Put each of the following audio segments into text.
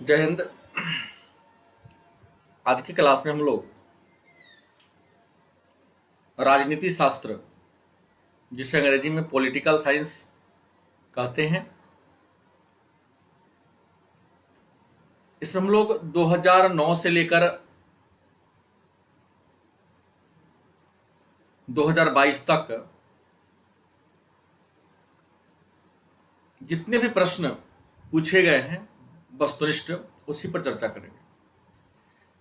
जय हिंद। आज की क्लास में हम लोग राजनीति शास्त्र, जिसे अंग्रेजी में पॉलिटिकल साइंस कहते हैं, इसमें हम लोग 2009 से लेकर 2022 तक जितने भी प्रश्न पूछे गए हैं वस्तुनिष्ठ, उसी पर चर्चा करेंगे।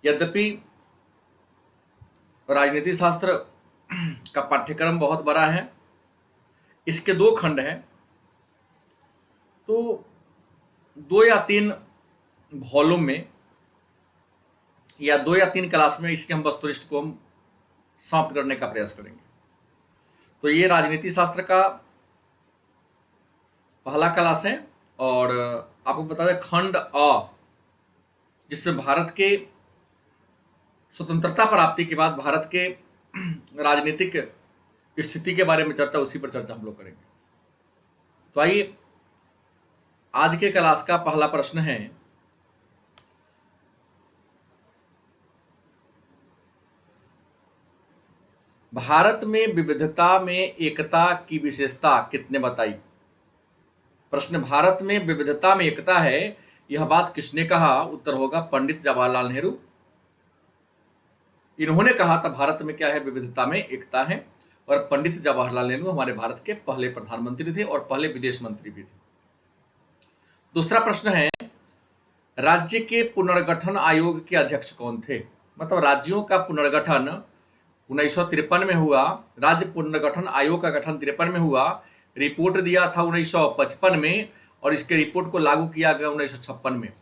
यद्यपि राजनीति शास्त्र का पाठ्यक्रम बहुत बड़ा है, इसके 2 खंड हैं, तो 2 या 3 वॉल्यूम में या 2 या 3 क्लास में इसके हम वस्तुनिष्ठ को हम समाप्त करने का प्रयास करेंगे। तो ये राजनीति शास्त्र का पहला क्लास है। और आपको बता दें, खंड अ, जिसमें भारत के स्वतंत्रता प्राप्ति के बाद भारत के राजनीतिक स्थिति के बारे में चर्चा, उसी पर चर्चा हम लोग करेंगे। तो आइए, आज के क्लास का पहला प्रश्न है, भारत में विविधता में एकता की विशेषता किसने बताई? प्रश्न, भारत में विविधता में एकता है, यह बात किसने कहा? उत्तर होगा पंडित जवाहरलाल नेहरू। इन्होंने कहा था भारत में क्या है, विविधता में एकता है। और पंडित जवाहरलाल नेहरू हमारे भारत के पहले प्रधानमंत्री थे और पहले विदेश मंत्री भी थे। दूसरा प्रश्न है, राज्य के पुनर्गठन आयोग के अध्यक्ष कौन थे? मतलब राज्यों का पुनर्गठन 1953 में हुआ, राज्य पुनर्गठन आयोग का गठन 53 में हुआ, रिपोर्ट दिया था 1955 में और इसके रिपोर्ट को लागू किया गया 1956 में।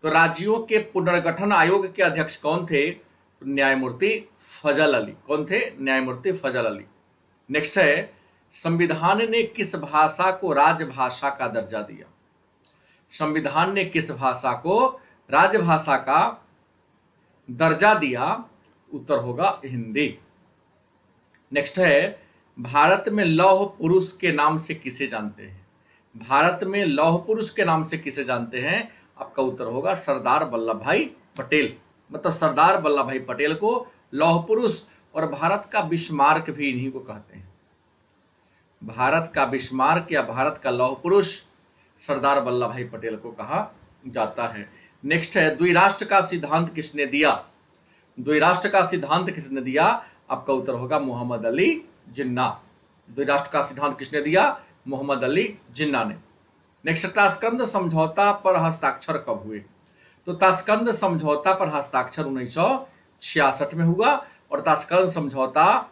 तो राज्यों के पुनर्गठन आयोग के अध्यक्ष कौन थे? तो न्यायमूर्ति फजल अली। कौन थे? न्यायमूर्ति फजल अली। नेक्स्ट है, संविधान ने किस भाषा को राजभाषा का दर्जा दिया? संविधान ने किस भाषा को राजभाषा का दर्जा दिया? उत्तर होगा हिंदी। नेक्स्ट है, भारत में लौह पुरुष के नाम से किसे जानते हैं? भारत में लौह पुरुष के नाम से किसे जानते हैं? आपका उत्तर होगा सरदार वल्लभ भाई पटेल। मतलब सरदार वल्लभ भाई पटेल को लौह पुरुष और भारत का बिस्मार्क भी इन्हीं को कहते हैं। भारत का बिस्मार्क या भारत का लौह पुरुष सरदार वल्लभ भाई पटेल को कहा जाता है। नेक्स्ट है, द्विराष्ट्र का सिद्धांत किसने दिया? द्विराष्ट्र का सिद्धांत किसने दिया? आपका उत्तर होगा मोहम्मद अली जिन्ना। द्विराष्ट्र का सिद्धांत किसने दिया? मोहम्मद अली जिन्ना ने। नेक्स्ट, ताशकंद समझौता पर हस्ताक्षर कब हुए? तो ताशकंद समझौता पर हस्ताक्षर 1966 में हुआ और ताशकंद समझौता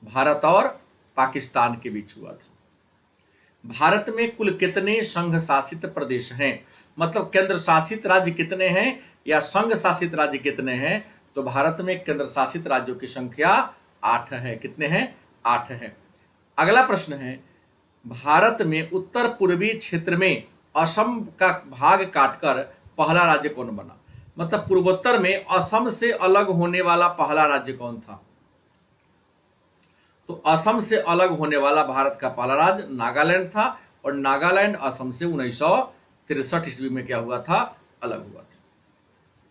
भारत और पाकिस्तान के बीच हुआ था। भारत में कुल कितने संघ शासित प्रदेश हैं? मतलब केंद्र शासित राज्य कितने हैं या संघ शासित राज्य कितने हैं? तो भारत में केंद्र शासित राज्यों की संख्या 8 है। कितने हैं? 8 है। अगला प्रश्न है, भारत में उत्तर पूर्वी क्षेत्र में असम का भाग काटकर पहला राज्य कौन बना? मतलब पूर्वोत्तर में असम से अलग होने वाला पहला राज्य कौन था? तो असम से अलग होने वाला भारत का पहला राज्य नागालैंड था और नागालैंड असम से 1963 ईस्वी में क्या हुआ था? अलग हुआ था।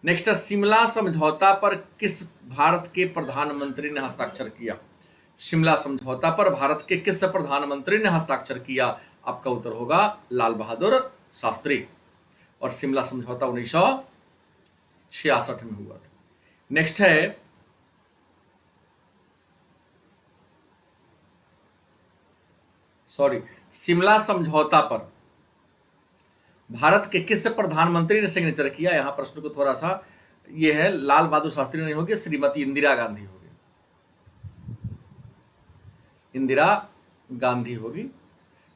नेक्स्ट, शिमला समझौता पर किस भारत के प्रधानमंत्री ने हस्ताक्षर किया? शिमला समझौता पर भारत के किस प्रधानमंत्री ने हस्ताक्षर किया? आपका उत्तर होगा लाल बहादुर शास्त्री। और शिमला समझौता 1966 में हुआ था। नेक्स्ट है, शिमला समझौता पर भारत के किस प्रधानमंत्री ने सिग्नेचर किया? यहां प्रश्न को थोड़ा सा, ये है, लाल बहादुर शास्त्री नहीं होगी, श्रीमती इंदिरा गांधी होगी। इंदिरा गांधी होगी।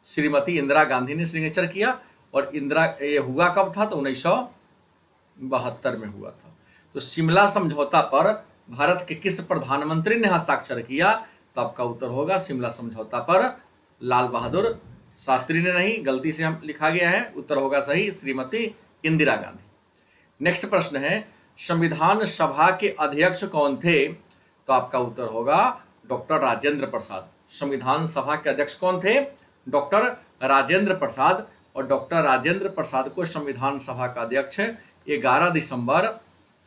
श्रीमती इंदिरा गांधी ने सिग्नेचर किया। और ये हुआ कब था? तो 1972 में हुआ था। तो शिमला समझौता पर भारत के किस प्रधानमंत्री ने हस्ताक्षर किया? तो आपका उत्तर होगा शिमला समझौता पर लाल बहादुर शास्त्री ने नहीं, गलती से हम लिखा गया है, उत्तर होगा सही श्रीमती इंदिरा गांधी। नेक्स्ट प्रश्न है, संविधान सभा के अध्यक्ष कौन थे? तो आपका उत्तर होगा डॉक्टर राजेंद्र प्रसाद। संविधान सभा के अध्यक्ष कौन थे? डॉक्टर राजेंद्र प्रसाद। और डॉक्टर राजेंद्र प्रसाद को संविधान सभा का अध्यक्ष 11 दिसंबर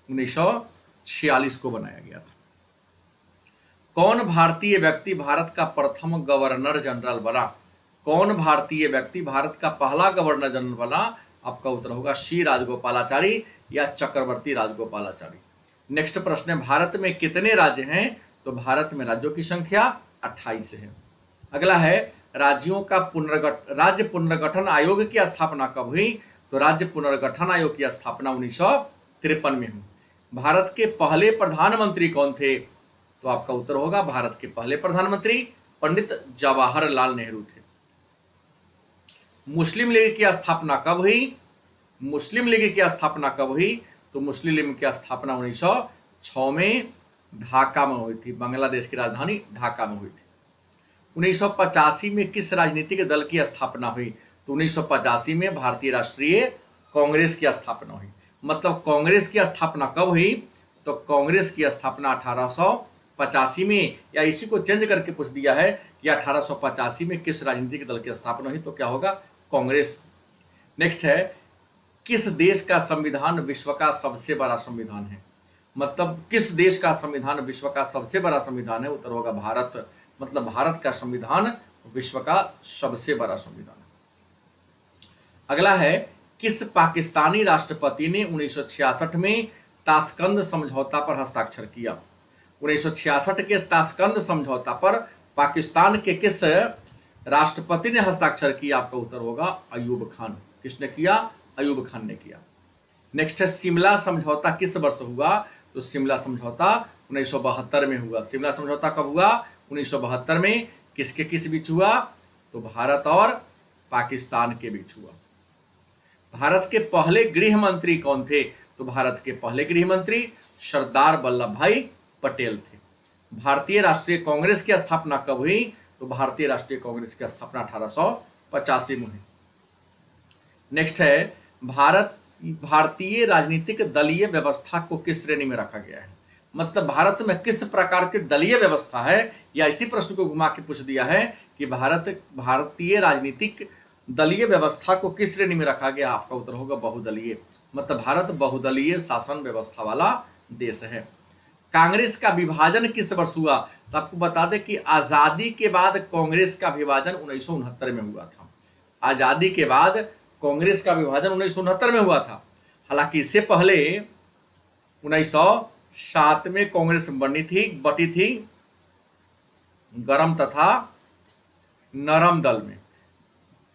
1946 को बनाया गया था। कौन भारतीय व्यक्ति भारत का प्रथम गवर्नर जनरल बना? कौन भारतीय व्यक्ति भारत का पहला गवर्नर जनरल बना? आपका उत्तर होगा सी राजगोपालाचारी या चक्रवर्ती राजगोपालाचारी। नेक्स्ट प्रश्न है, भारत में कितने राज्य हैं? तो भारत में राज्यों की संख्या 28 है। अगला है, राज्यों का राज्य पुनर्गठन आयोग की स्थापना कब हुई? तो राज्य पुनर्गठन आयोग की स्थापना 1953 में हुई। भारत के पहले प्रधानमंत्री कौन थे? तो आपका उत्तर होगा भारत के पहले प्रधानमंत्री पंडित जवाहरलाल नेहरू थे। मुस्लिम लीग की स्थापना कब हुई? मुस्लिम लीग की स्थापना कब हुई? तो मुस्लिम लीग की स्थापना 1906 में ढाका में हुई थी। बांग्लादेश की राजधानी ढाका में हुई थी। 1985 में किस राजनीतिक दल की स्थापना हुई? तो 1985 में भारतीय राष्ट्रीय कांग्रेस की स्थापना हुई। मतलब कांग्रेस की स्थापना कब हुई? तो कांग्रेस की स्थापना 1885 में, या इसी को चेंज करके पूछ दिया है कि 1885 में किस राजनीतिक दल की स्थापना हुई? तो क्या होगा? कांग्रेस। नेक्स्ट है, किस देश का संविधान विश्व का सबसे बड़ा संविधान है? मतलब किस देश का संविधान विश्व का सबसे बड़ा संविधान है? उत्तर होगा भारत। मतलब भारत का संविधान विश्व का सबसे बड़ा संविधान है। अगला है, किस पाकिस्तानी राष्ट्रपति ने 1966 में ताशकंद समझौता पर हस्ताक्षर किया? 1966 के ताशकंद समझौता पर पाकिस्तान के किस राष्ट्रपति ने हस्ताक्षर किया? आपका उत्तर होगा अयूब खान। किसने किया? अयूब खान ने किया। नेक्स्ट है, शिमला समझौता किस वर्ष हुआ? तो शिमला समझौता 1972 में हुआ। शिमला समझौता कब हुआ? 1972 में। किसके किस बीच हुआ? तो भारत और पाकिस्तान के बीच हुआ। भारत के पहले गृह मंत्री कौन थे? तो भारत के पहले गृह मंत्री सरदार वल्लभ भाई पटेल थे। भारतीय राष्ट्रीय कांग्रेस की स्थापना कब हुई? तो भारतीय राष्ट्रीय कांग्रेस की स्थापना 1885 में हुई। नेक्स्ट है, भारतीय राजनीतिक दलीय व्यवस्था को किस श्रेणी में रखा गया है? मतलब भारत में किस प्रकार की दलीय व्यवस्था है, या इसी प्रश्न को घुमा के पूछ दिया है कि भारतीय राजनीतिक दलीय व्यवस्था को किस श्रेणी में रखा गया? आपका उत्तर होगा बहुदलीय। मतलब भारत बहुदलीय शासन व्यवस्था वाला देश है। कांग्रेस का विभाजन किस वर्ष हुआ? तो आपको बता दें कि आजादी के बाद कांग्रेस का विभाजन 1969 में हुआ था। आजादी के बाद कांग्रेस का विभाजन 1969 में हुआ था। हालांकि इससे पहले 1907 में कांग्रेस बटी थी गरम तथा नरम दल में,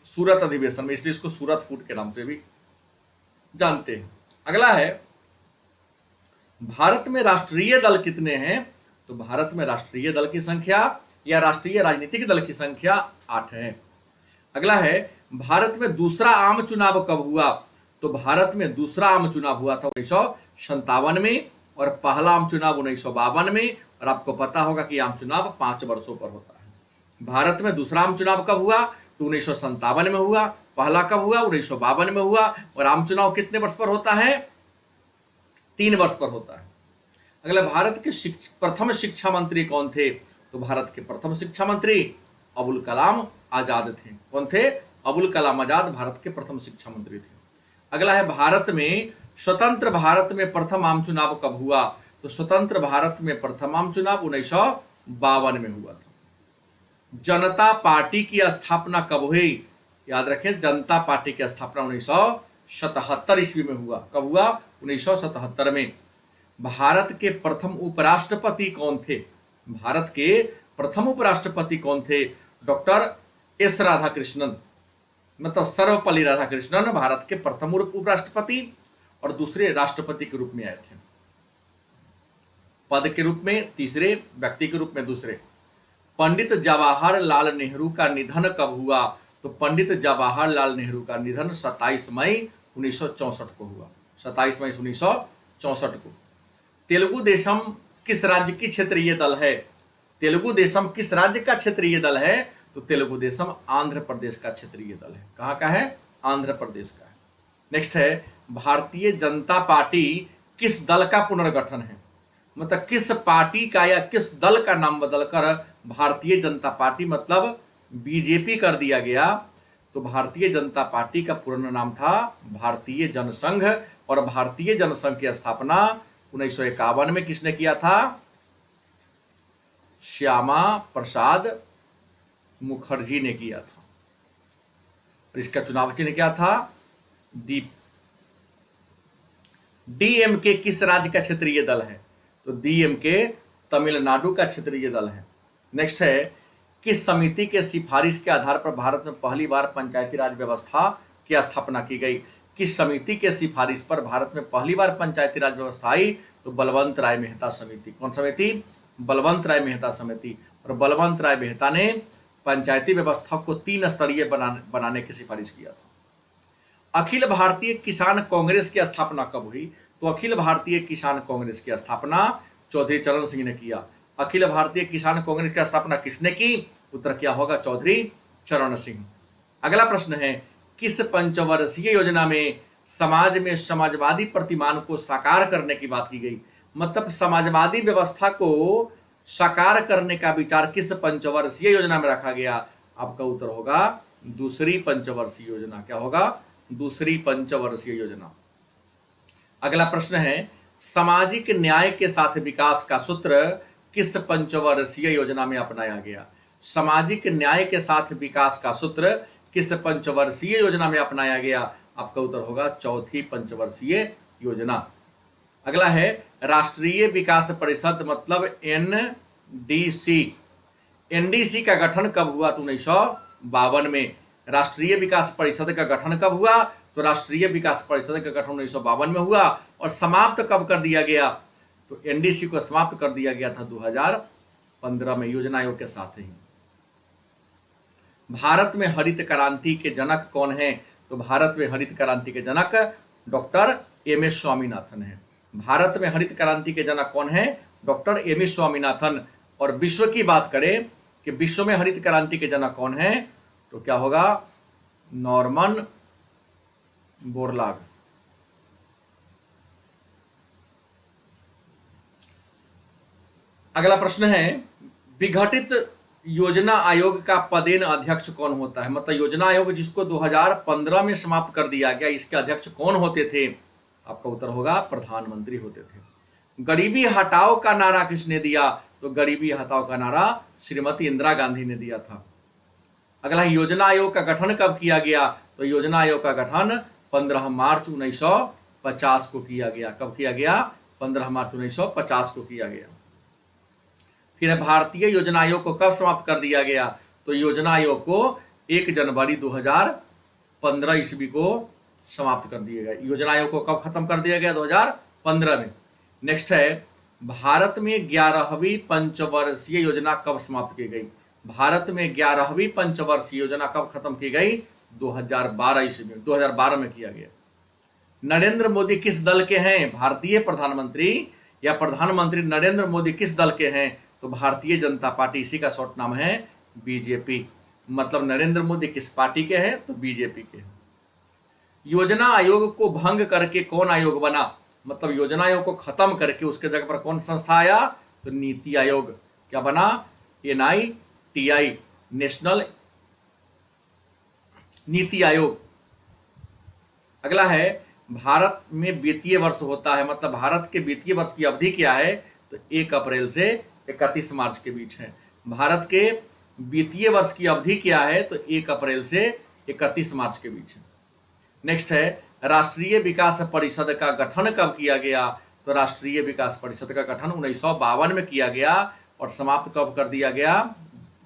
सूरत अधिवेशन में, इसलिए इसको सूरत फूट के नाम से भी जानते हैं। अगला है, भारत में राष्ट्रीय दल कितने हैं? तो भारत में राष्ट्रीय दल की संख्या या राष्ट्रीय राजनीतिक दल की संख्या 8 है। अगला है, भारत में दूसरा आम चुनाव कब हुआ? तो भारत में दूसरा आम चुनाव हुआ था 1957 में और पहला आम चुनाव 1952 में। और आपको पता होगा कि आम चुनाव 5 वर्षों पर होता है। भारत में दूसरा आम चुनाव कब हुआ? तो 1957 में हुआ। पहला कब हुआ? 1952 में हुआ। और आम चुनाव कितने वर्ष पर होता है? 3 वर्ष पर होता है। अगला, भारत के प्रथम शिक्षा मंत्री कौन थे? तो भारत के प्रथम शिक्षा मंत्री अबुल कलाम आजाद थे। कौन थे? अबुल कलाम आजाद भारत के प्रथम शिक्षा मंत्री थे। अगला है, भारत में स्वतंत्र भारत में प्रथम आम चुनाव कब हुआ? तो स्वतंत्र भारत में प्रथम आम चुनाव 1952 में हुआ था। जनता पार्टी की स्थापना कब हुई? याद रखें, जनता पार्टी की स्थापना 1977 ईस्वी में हुआ। कब हुआ? 1977 में। भारत के प्रथम उपराष्ट्रपति कौन थे? भारत के प्रथम उपराष्ट्रपति कौन थे? Doctor S Radhakrishnan. मतलब सर्वपल्ली राधाकृष्णन भारत के प्रथम उपराष्ट्रपति और दूसरे राष्ट्रपति के रूप में आए थे। पद के रूप में तीसरे, व्यक्ति के रूप में दूसरे। पंडित जवाहरलाल नेहरू का निधन कब हुआ? तो पंडित जवाहरलाल नेहरू का निधन 27 मई 1964 को हुआ। 27 मई 1964 को। तेलुगु देशम किस राज्य की क्षेत्रीय दल है? तेलुगु देशम किस राज्य का क्षेत्रीय दल है? तो तेलुगु देशम आंध्र प्रदेश का क्षेत्रीय दल है। कहाँ का है? आंध्र प्रदेश का है। नेक्स्ट है, भारतीय जनता पार्टी किस दल का पुनर्गठन है? मतलब किस पार्टी का या किस दल का नाम बदलकर भारतीय जनता पार्टी मतलब बीजेपी कर दिया गया? तो भारतीय जनता पार्टी का पूर्ण नाम था भारतीय जनसंघ, और भारतीय जनसंघ की स्थापना 1951 में किसने किया था? श्यामा प्रसाद मुखर्जी ने किया था। और इसका चुनाव चिन्ह क्या था? दीप। डीएमके किस राज्य का क्षेत्रीय दल है? तो डीएमके तमिलनाडु का क्षेत्रीय दल है। नेक्स्ट है, किस समिति के सिफारिश के आधार पर भारत में पहली बार पंचायती राज व्यवस्था की स्थापना की गई? किस समिति के सिफारिश पर भारत में पहली बार पंचायती राज व्यवस्था आई? तो बलवंत राय मेहता समिति। कौन समिति? बलवंत राय मेहता समिति। और बलवंत राय मेहता ने पंचायती व्यवस्था को 3 स्तरीय बनाने की सिफारिश किया था। अखिल भारतीय किसान कांग्रेस की स्थापना कब हुई? तो अखिल भारतीय किसान कांग्रेस की स्थापना चौधरी चरण सिंह ने किया। अखिल भारतीय किसान कांग्रेस की स्थापना किसने की? उत्तर क्या होगा? चौधरी चरण सिंह। अगला प्रश्न है, किस पंचवर्षीय योजना में समाज में समाजवादी प्रतिमान को साकार करने की बात की गई? मतलब समाजवादी व्यवस्था को साकार करने का विचार किस पंचवर्षीय योजना में रखा गया? आपका उत्तर होगा दूसरी पंचवर्षीय योजना। क्या होगा? दूसरी पंचवर्षीय योजना। अगला प्रश्न है, सामाजिक न्याय के साथ विकास का सूत्र किस पंचवर्षीय योजना में अपनाया गया? सामाजिक न्याय के साथ विकास का सूत्र किस पंचवर्षीय योजना में अपनाया गया? आपका उत्तर होगा चौथी पंचवर्षीय योजना। अगला है, राष्ट्रीय विकास परिषद मतलब एनडीसी। एनडीसी का गठन कब हुआ? तो 1952 में। राष्ट्रीय विकास परिषद का गठन कब हुआ? तो राष्ट्रीय विकास परिषद का गठन 1952 में हुआ। और समाप्त कब कर दिया गया? तो एनडीसी को समाप्त कर दिया गया था 2015 में योजना आयोग के साथ ही। भारत में हरित क्रांति के जनक कौन है? तो भारत में हरित क्रांति के जनक डॉक्टर एम एस स्वामीनाथन है। भारत में हरित क्रांति के जनक कौन है? Doctor M S Swaminathan. और विश्व की बात करें कि विश्व में हरित क्रांति के जनक कौन है? तो क्या होगा? Norman Borlaug. अगला प्रश्न है, विघटित योजना आयोग का पदेन अध्यक्ष कौन होता है? मतलब योजना आयोग जिसको 2015 में समाप्त कर दिया गया, इसके अध्यक्ष कौन होते थे? आपका उत्तर होगा प्रधानमंत्री होते थे। गरीबी हटाओ का नारा किसने दिया? तो गरीबी हटाओ का नारा श्रीमती इंदिरा गांधी ने दिया था। अगला, योजना आयोग का गठन कब किया गया? तो योजना आयोग का गठन 15 मार्च 1950 को किया गया। कब किया गया? 15 मार्च 1950 को किया गया। फिर भारतीय योजना आयोग को कब समाप्त कर दिया गया? तो योजना आयोग को 1 जनवरी 2015 ईस्वी को समाप्त कर दिया गया। योजना आयोग को कब खत्म कर दिया गया? 2015 में। नेक्स्ट है, भारत में 11वीं पंचवर्षीय योजना कब समाप्त की गई? भारत में 11वीं पंचवर्षीय योजना कब खत्म की गई? 2012 ईस्वी में। 2012 में किया गया। नरेंद्र मोदी किस दल के हैं? भारतीय प्रधानमंत्री या प्रधानमंत्री नरेंद्र मोदी किस दल के हैं? तो भारतीय जनता पार्टी, इसी का शॉर्ट नाम है बीजेपी। मतलब नरेंद्र मोदी किस पार्टी के हैं? तो बीजेपी के हैं। योजना आयोग को भंग करके कौन आयोग बना? मतलब योजना आयोग को खत्म करके उसके जगह पर कौन संस्था आया? तो नीति आयोग। क्या बना? NITI, national NITI Aayog. अगला है, भारत में वित्तीय वर्ष होता है, मतलब भारत के वित्तीय वर्ष की अवधि क्या है? तो 1 अप्रैल से 31 मार्च के बीच है। भारत के वित्तीय वर्ष की अवधि क्या है? तो 1 अप्रैल से 31 मार्च के बीच है। नेक्स्ट है, राष्ट्रीय विकास परिषद का गठन कब किया गया? तो राष्ट्रीय विकास परिषद का गठन 1952 में किया गया और समाप्त कब कर दिया गया?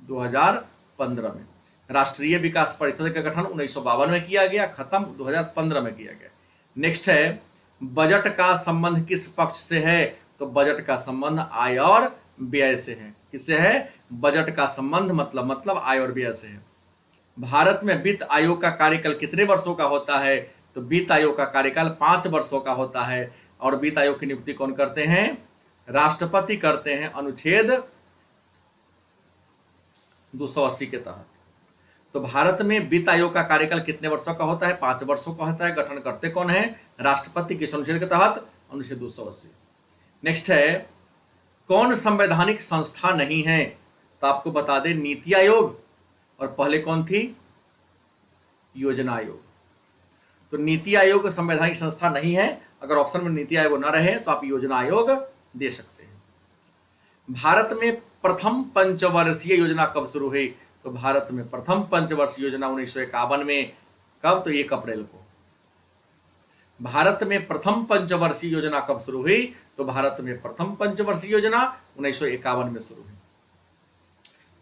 2015 में। राष्ट्रीय विकास परिषद का गठन 1952 में किया गया, खत्म 2015 में किया गया। नेक्स्ट है, बजट का संबंध किस पक्ष से है? तो बजट का संबंध आय और व्यय से है। किससे है? बजट का संबंध मतलब आय और व्यय से है। भारत में वित्त आयोग का कार्यकाल कितने वर्षों का होता है? तो वित्त आयोग का कार्यकाल 5 वर्षों का होता है। और वित्त आयोग की नियुक्ति कौन करते हैं? राष्ट्रपति करते हैं, अनुच्छेद 280 के तहत। तो भारत में वित्त आयोग का कार्यकाल कितने वर्षों का होता है? 5 वर्षों का होता है। गठन करते कौन है? राष्ट्रपति। किस अनुच्छेद के तहत? अनुच्छेद 280। नेक्स्ट है, कौन संवैधानिक संस्था नहीं है? तो आपको बता दें नीति आयोग। और पहले कौन थी? योजना आयोग। तो नीति आयोग संवैधानिक संस्था नहीं है, अगर ऑप्शन में नीति आयोग न रहे तो आप योजना आयोग दे सकते हैं। भारत में प्रथम पंचवर्षीय योजना कब शुरू हुई? तो भारत में प्रथम पंचवर्षीय योजना 1951 में। कब? तो 1 अप्रैल को। भारत में प्रथम पंचवर्षीय योजना कब शुरू हुई? तो भारत में प्रथम पंचवर्षीय योजना 1951 में शुरू हुई।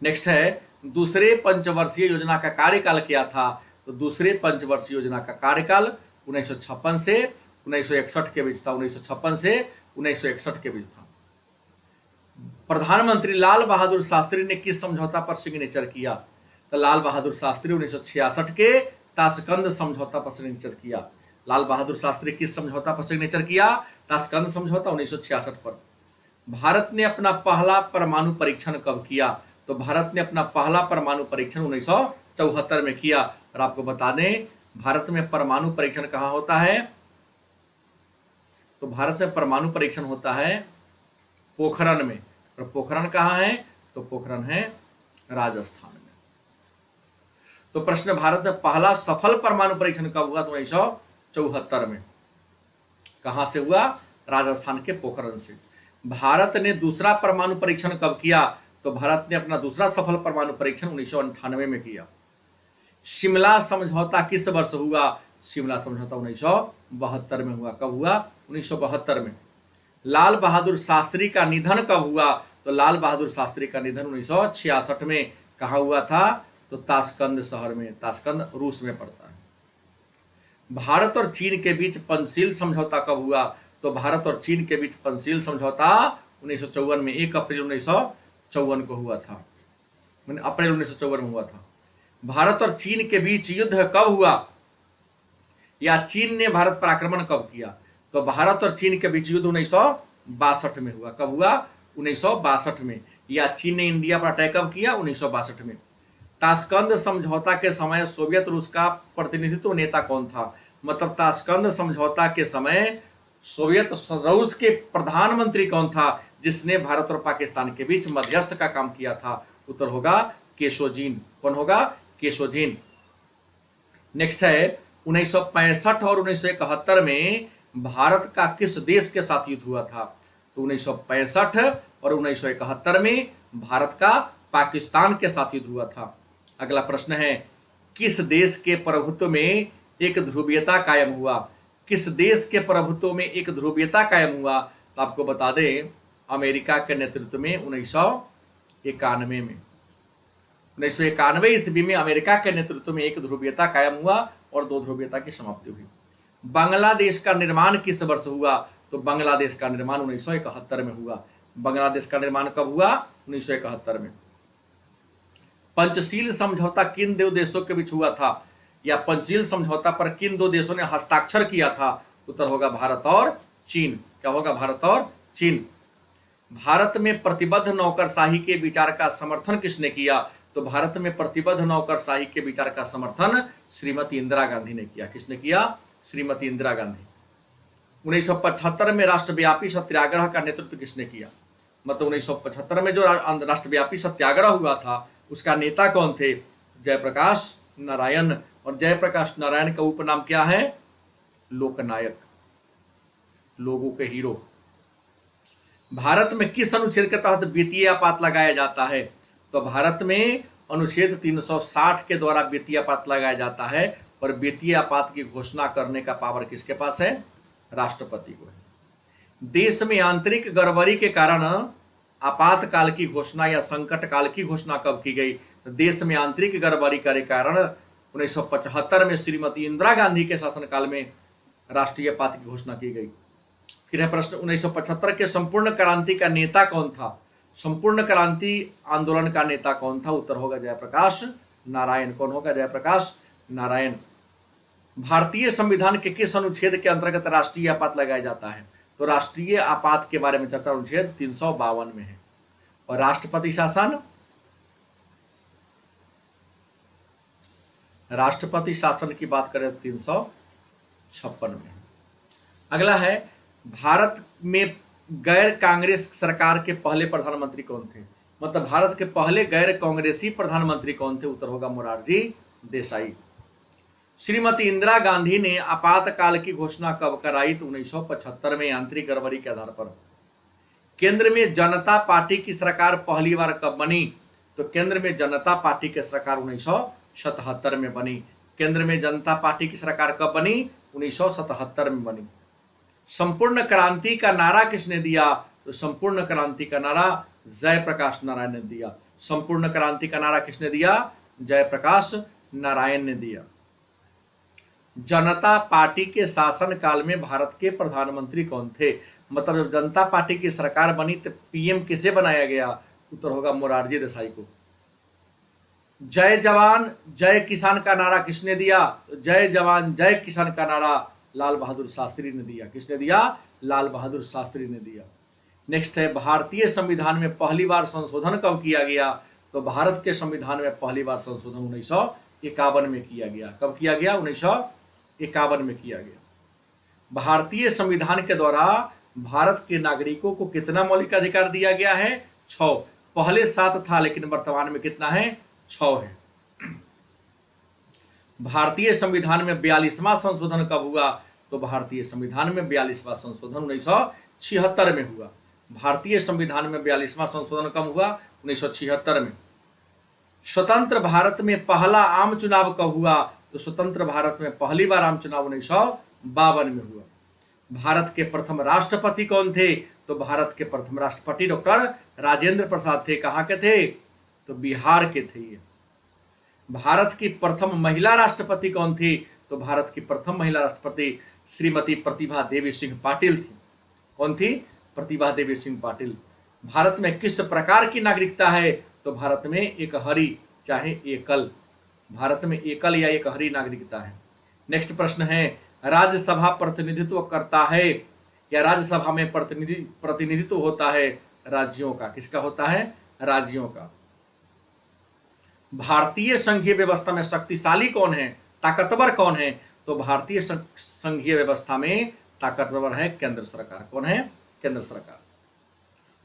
नेक्स्ट है, दूसरे पंचवर्षीय योजना का कार्यकाल क्या था? तो दूसरे पंचवर्षीय योजना का कार्यकाल 1956 से 1961 के बीच था। 1956 से 1961 के बीच था। प्रधानमंत्री लाल बहादुर शास्त्री ने किस समझौता पर सिग्नेचर किया? तो लाल बहादुर शास्त्री 1966 के ताशकंद समझौता पर सिग्नेचर किया। लाल बहादुर शास्त्री किस समझौता पर सिग्नेचर किया? ताशकंद समझौता 1966 पर। भारत ने अपना पहला परमाणु परीक्षण कब किया? तो भारत ने अपना पहला परमाणु परीक्षण 1974 में किया। और आपको बता दें, भारत में परमाणु परीक्षण कहाँ होता है? तो भारत में परमाणु परीक्षण होता है पोखरण में। और पोखरण कहाँ है? तो पोखरण है राजस्थान में। तो प्रश्न, भारत में पहला सफल परमाणु परीक्षण कब हुआ? तो 1974 में। कहां से हुआ? राजस्थान के पोखरण से। भारत ने दूसरा परमाणु परीक्षण कब किया? तो भारत ने अपना दूसरा सफल परमाणु परीक्षण 1998 में किया। शिमला समझौता किस वर्ष हुआ? शिमला समझौता 1972 में हुआ। कब हुआ? 1972 में। लाल बहादुर शास्त्री का निधन कब हुआ? तो लाल बहादुर शास्त्री का निधन 1966 में। कहाँ हुआ था? तो ताशकंद शहर में। ताशकंद रूस में पड़ता है। भारत और चीन के बीच पंचशील समझौता कब हुआ? तो भारत और चीन के बीच पंचशील समझौता 1954 में, 1 अप्रैल 1954 को हुआ था। अप्रैल 1954 में हुआ था। भारत और चीन के बीच युद्ध कब हुआ? या चीन ने भारत पर आक्रमण कब किया? तो भारत और चीन के बीच युद्ध 1962 में हुआ। कब हुआ? 1962 में। या चीन ने इंडिया पर अटैक कब किया? 1962 में। ताशकंद समझौता के समय सोवियत रूस का प्रतिनिधित्व नेता कौन था? मतलब ताशकंद समझौता के समय सोवियत रूस के प्रधानमंत्री कौन था जिसने भारत और पाकिस्तान के बीच मध्यस्थ का काम किया था? उत्तर होगा केशोजीन। कौन होगा? केशोजीन। नेक्स्ट है, 1965 और 1971 में भारत का किस देश के साथ युद्ध हुआ था? तो 1965 और 1971 में भारत का पाकिस्तान के साथ युद्ध हुआ था। अगला प्रश्न है, किस देश के प्रभुत्व में एक ध्रुवीयता कायम हुआ? किस देश के प्रभुत्व में एक ध्रुवीयता कायम हुआ? तो आपको बता दें, अमेरिका के नेतृत्व में 1991 में। 1991 ईस्वी में अमेरिका के नेतृत्व में एक ध्रुवीयता कायम हुआ और 2 ध्रुवीयता की समाप्ति हुई। बांग्लादेश का निर्माण किस वर्ष हुआ? तो बांग्लादेश का निर्माण 1971 में हुआ। बांग्लादेश का निर्माण कब हुआ? 1971 में। पंचशील समझौता किन 2 देशों के बीच हुआ था? या पंचशील समझौता पर किन 2 देशों ने हस्ताक्षर किया था? उत्तर होगा भारत और चीन। क्या होगा? भारत और चीन। भारत में प्रतिबद्ध नौकरशाही के विचार का समर्थन किसने किया? तो भारत में प्रतिबद्ध नौकरशाही के विचार का समर्थन श्रीमती इंदिरा गांधी ने किया। किसने किया? श्रीमती इंदिरा गांधी। 1975 में राष्ट्रव्यापी सत्याग्रह का नेतृत्व किसने किया? मतलब 1975 में जो राष्ट्रव्यापी सत्याग्रह हुआ था उसका नेता कौन थे? जयप्रकाश नारायण। और जयप्रकाश नारायण का उपनाम क्या है? लोकनायक, लोगों के हीरो। भारत में किस अनुच्छेद के तहत वित्तीय आपात लगाया जाता है? तो भारत में अनुच्छेद 360 के द्वारा वित्तीय आपात लगाया जाता है। और वित्तीय आपात की घोषणा करने का पावर किसके पास है? राष्ट्रपति को है। देश में आंतरिक गड़बड़ी के कारण आपातकाल की घोषणा या संकट काल की घोषणा कब की गई? तो देश में आंतरिक गड़बड़ी के कारण 1975 में श्रीमती इंदिरा गांधी के शासनकाल में राष्ट्रीय आपात की घोषणा की गई। फिर है प्रश्न, 1975 के संपूर्ण क्रांति का नेता कौन था? संपूर्ण क्रांति आंदोलन का नेता कौन था? उत्तर होगा जयप्रकाश नारायण। कौन होगा? जयप्रकाश नारायण। भारतीय संविधान के किस अनुच्छेद के अंतर्गत राष्ट्रीय आपात लगाया जाता है? तो राष्ट्रीय आपात के बारे में चर्चा अनुच्छेद 352 में है। और राष्ट्रपति शासन, राष्ट्रपति शासन की बात करें 356 में। अगला है, भारत में गैर कांग्रेस सरकार के पहले प्रधानमंत्री कौन थे? मतलब भारत के पहले गैर कांग्रेसी प्रधानमंत्री कौन थे? उत्तर होगा मोरारजी देसाई। श्रीमती इंदिरा गांधी ने आपातकाल की घोषणा कब कराई? तो 1975 में आंतरिक गड़बड़ी के आधार पर। केंद्र में जनता पार्टी की सरकार पहली बार कब बनी? तो केंद्र में जनता पार्टी की सरकार 1977 में बनी। केंद्र में जनता पार्टी की सरकार कब बनी? 1977 में बनी। संपूर्ण क्रांति का नारा किसने दिया? तो संपूर्ण क्रांति का नारा जयप्रकाश नारायण ने दिया। संपूर्ण क्रांति का नारा किसने दिया? जयप्रकाश नारायण ने दिया। जनता पार्टी के शासन काल में भारत के प्रधानमंत्री कौन थे? मतलब जब जनता पार्टी की सरकार बनी तो पीएम किसे बनाया गया? उत्तर होगा मोरारजी देसाई को। जय जवान जय किसान का नारा किसने दिया? जय जवान जय किसान का नारा लाल बहादुर शास्त्री ने दिया। किसने दिया? लाल बहादुर शास्त्री ने दिया। नेक्स्ट है, भारतीय संविधान में पहली बार संशोधन कब किया गया? तो भारत के संविधान में पहली बार संशोधन 1951 में किया गया। कब किया गया? 1951 में किया गया। भारतीय संविधान के द्वारा भारत के नागरिकों को कितना मौलिक अधिकार दिया गया है? 6। पहले 7 था लेकिन वर्तमान में कितना है? 6 है। भारतीय संविधान में 42वां संशोधन कब हुआ? तो भारतीय संविधान में 42वां संशोधन 1976 में हुआ। भारतीय संविधान में 42वां संशोधन कब हुआ? 1976 में। स्वतंत्र भारत में पहला आम चुनाव कब हुआ? तो स्वतंत्र भारत में पहली बार आम चुनाव 1952 में हुआ। भारत के प्रथम राष्ट्रपति कौन थे? तो भारत के प्रथम राष्ट्रपति डॉक्टर राजेंद्र प्रसाद थे। कहाँ के थे? तो बिहार के थे ये। भारत की प्रथम महिला राष्ट्रपति कौन थी? तो भारत की प्रथम महिला राष्ट्रपति श्रीमती प्रतिभा देवी सिंह पाटिल थी। कौन थी? प्रतिभा देवी सिंह पाटिल। भारत में किस प्रकार की नागरिकता है? तो भारत में एक हरी चाहे एकल, भारत में एकल या एक हरी नागरिकता है। नेक्स्ट प्रश्न है, राज्यसभा प्रतिनिधित्व करता है या राज्यसभा में प्रतिनिधित्व होता है राज्यों का? किसका होता है? राज्यों का। भारतीय संघीय व्यवस्था में शक्तिशाली कौन है? ताकतवर कौन है? तो भारतीय संघीय व्यवस्था में ताकतवर है केंद्र सरकार। कौन है? केंद्र सरकार।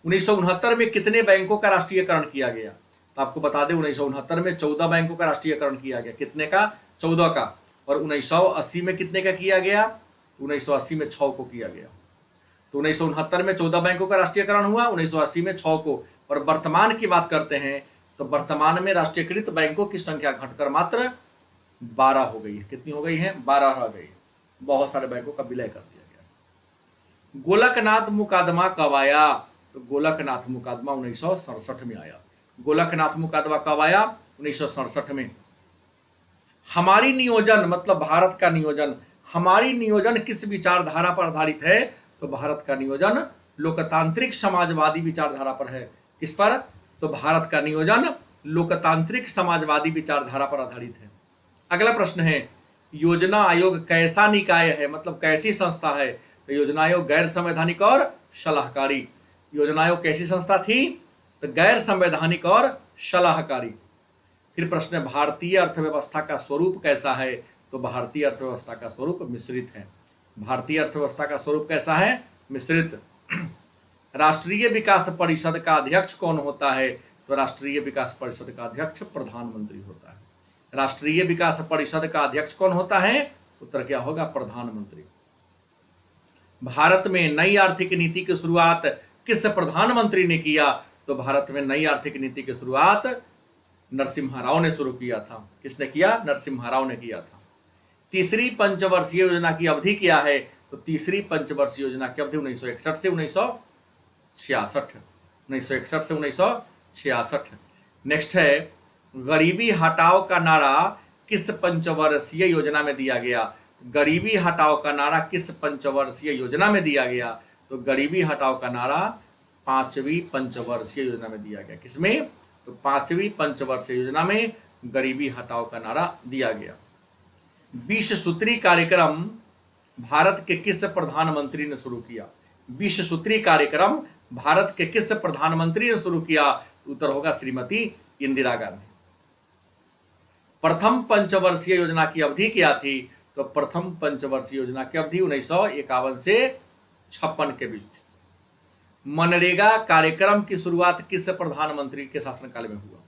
1969 में कितने बैंकों का राष्ट्रीयकरण किया गया? तो आपको बता दें 1969 में 14 बैंकों का राष्ट्रीयकरण किया गया। कितने का? 14 का। और 1980 में कितने का किया गया? 1980 में 6 को किया गया। तो 1969 में 14 बैंकों का राष्ट्रीयकरण हुआ, 1980 में 6 को। और वर्तमान की बात करते हैं तो वर्तमान में राष्ट्रीयकृत बैंकों की संख्या घटकर मात्र 12 हो गई है। कितनी हो गई है? 12 रह गई। बहुत सारे बैंकों का विलय कर दिया गया। गोलकनाथ मुकदमा कब आया? तो गोलकनाथ मुकदमा 1967 में आया। गोलकनाथ मुकदमा कब आया? 1967 में। हमारी नियोजन मतलब भारत का नियोजन, हमारी नियोजन किस विचारधारा पर आधारित है? तो भारत का नियोजन लोकतांत्रिक समाजवादी विचारधारा पर है। किस पर? तो भारत का नियोजन लोकतांत्रिक समाजवादी विचारधारा पर आधारित है। अगला प्रश्न है, योजना आयोग कैसा निकाय है? मतलब कैसी संस्था है? तो योजना आयोग गैर संवैधानिक और सलाहकारी। योजना आयोग कैसी संस्था थी? तो गैर संवैधानिक और सलाहकारी। फिर प्रश्न है, भारतीय अर्थव्यवस्था का स्वरूप कैसा है? तो भारतीय अर्थव्यवस्था का स्वरूप मिश्रित है। भारतीय अर्थव्यवस्था का स्वरूप कैसा है? मिश्रित। राष्ट्रीय विकास परिषद का अध्यक्ष कौन होता है? तो राष्ट्रीय विकास परिषद का अध्यक्ष प्रधानमंत्री होता है। राष्ट्रीय विकास परिषद का अध्यक्ष कौन होता है? उत्तर क्या होगा? प्रधानमंत्री। भारत में नई आर्थिक नीति की शुरुआत किस प्रधानमंत्री ने किया? तो भारत में नई आर्थिक नीति की शुरुआत नरसिम्हा राव ने शुरू किया था। किसने किया? नरसिम्हा राव ने किया था। तीसरी पंचवर्षीय योजना की अवधि क्या है? तो तीसरी पंचवर्षीय योजना की अवधि 1961 से 1966। 1961 से 1966। नेक्स्ट है, गरीबी हटाओ का नारा किस पंचवर्षीय योजना में दिया गया? गरीबी हटाओ का नारा किस पंचवर्षीय योजना में दिया गया? तो गरीबी हटाओ का नारा 5वीं पंचवर्षीय योजना में दिया गया। किसमें? तो 5वीं पंचवर्षीय योजना में गरीबी हटाओ का नारा दिया गया। 20 सूत्री कार्यक्रम भारत के किस प्रधानमंत्री ने शुरू किया? 20 सूत्री कार्यक्रम भारत के किस प्रधानमंत्री ने शुरू किया? उत्तर होगा श्रीमती इंदिरा गांधी। प्रथम पंचवर्षीय योजना की अवधि क्या थी? तो प्रथम पंचवर्षीय योजना की अवधि 1951 से 56 के बीच थी। मनरेगा कार्यक्रम की शुरुआत किस प्रधानमंत्री के शासनकाल में हुआ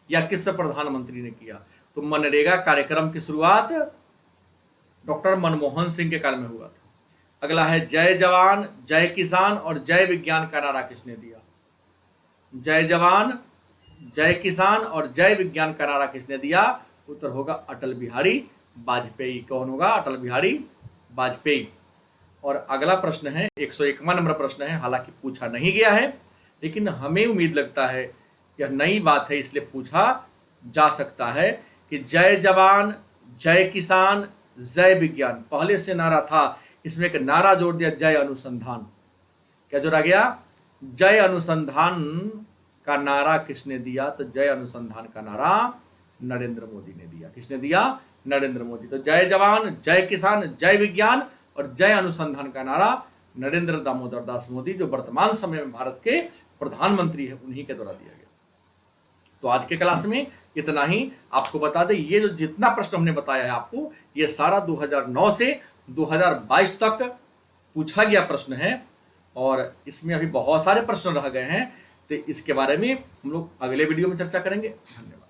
या किस प्रधानमंत्री ने किया? तो मनरेगा कार्यक्रम की शुरुआत डॉक्टर मनमोहन सिंह के काल में हुआ था। अगला है जय जवान जय किसान और जय विज्ञान का नारा किसने दिया? जय जवान जय किसान और जय विज्ञान का नारा किसने दिया? उत्तर होगा अटल बिहारी वाजपेयी। कौन होगा? अटल बिहारी वाजपेयी। और अगला प्रश्न है 101वां नंबर प्रश्न है, हालांकि पूछा नहीं गया है, लेकिन हमें उम्मीद लगता है यह नई बात है इसलिए पूछा जा सकता है कि जय जवान जय किसान जय विज्ञान, पहले से नारा था, इसमें एक नारा जोड़ दिया जय अनुसंधान। क्या जोड़ा गया? जय अनुसंधान का नारा किसने दिया? तो जय अनुसंधान का नारा नरेंद्र मोदी ने दिया। किसने दिया? नरेंद्र मोदी। तो जय जवान जय किसान जय विज्ञान और जय अनुसंधान का नारा नरेंद्र दामोदर दास मोदी, जो वर्तमान समय में भारत के प्रधानमंत्री है, उन्हीं के द्वारा दिया गया। तो आज के क्लास में इतना ही। आपको बता दें, ये जो जितना प्रश्न हमने बताया है आपको, ये सारा 2009 से 2022 तक पूछा गया प्रश्न है, और इसमें अभी बहुत सारे प्रश्न रह गए हैं, तो इसके बारे में हम लोग अगले वीडियो में चर्चा करेंगे। धन्यवाद।